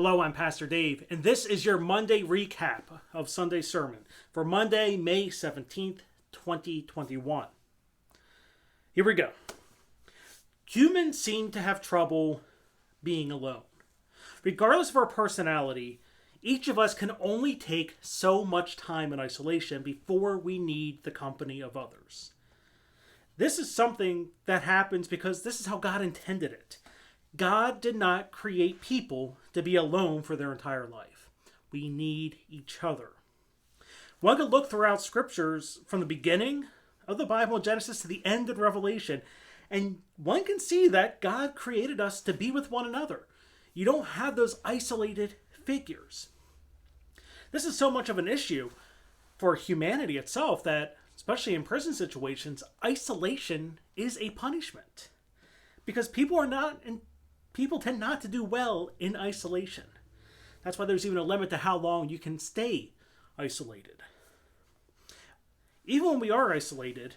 Hello, I'm Pastor Dave, and this is your Monday recap of Sunday's sermon for Monday, May 17th, 2021. Here we go. Humans seem to have trouble being alone. Regardless of our personality, each of us can only take so much time in isolation before we need the company of others. This is something that happens because this is how God intended it. God did not create people to be alone for their entire life. We need each other. One could look throughout scriptures from the beginning of the Bible in Genesis to the end of Revelation, and one can see that God created us to be with one another. You don't have those isolated figures. This is so much of an issue for humanity itself that, especially in prison situations, isolation is a punishment. Because people tend not to do well in isolation. That's why there's even a limit to how long you can stay isolated. Even when we are isolated,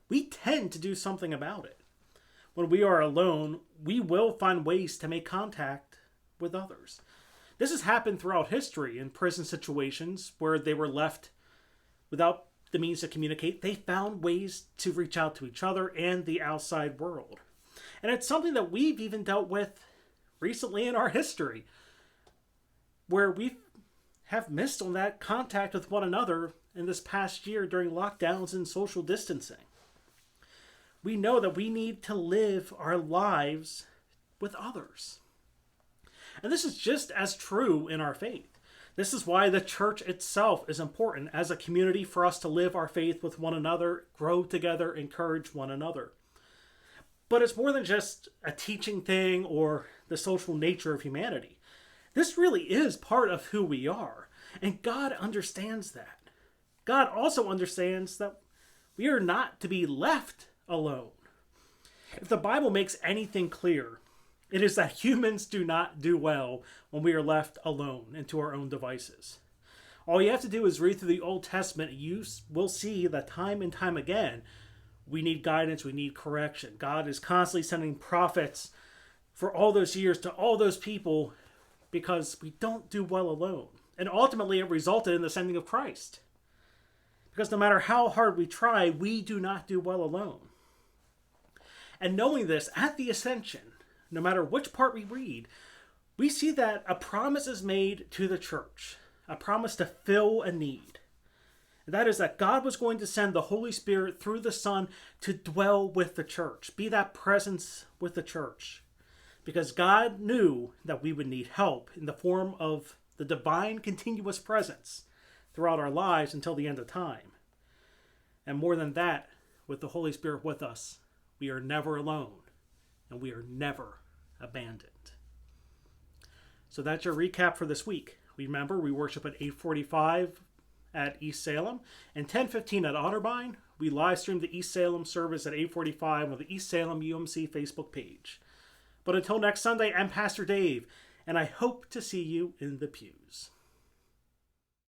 we tend to do something about it. When we are alone, we will find ways to make contact with others. This has happened throughout history in prison situations where they were left without the means to communicate. They found ways to reach out to each other and the outside world. And it's something that we've even dealt with recently in our history, where we have missed on that contact with one another in this past year during lockdowns and social distancing. We know that we need to live our lives with others. And this is just as true in our faith. This is why the church itself is important as a community for us to live our faith with one another, grow together, encourage one another. But it's more than just a teaching thing or the social nature of humanity. This really is part of who we are. And God understands that. God also understands that we are not to be left alone. If the Bible makes anything clear, it is that humans do not do well when we are left alone and to our own devices. All you have to do is read through the Old Testament, and you will see that time and time again, we need guidance, we need correction. God is constantly sending prophets for all those years to all those people because we don't do well alone. And ultimately it resulted in the sending of Christ. Because no matter how hard we try, we do not do well alone. And knowing this, at the Ascension, no matter which part we read, we see that a promise is made to the church, a promise to fill a need. And that is that God was going to send the Holy Spirit through the Son to dwell with the church, be that presence with the church. Because God knew that we would need help in the form of the divine continuous presence throughout our lives until the end of time. And more than that, with the Holy Spirit with us, we are never alone and we are never abandoned. So that's your recap for this week. Remember, we worship at 8:45 at East Salem and 10:15 at Otterbein. We live stream the East Salem service at 8:45 on the East Salem UMC Facebook page. But until next Sunday, I'm Pastor Dave, and I hope to see you in the pews.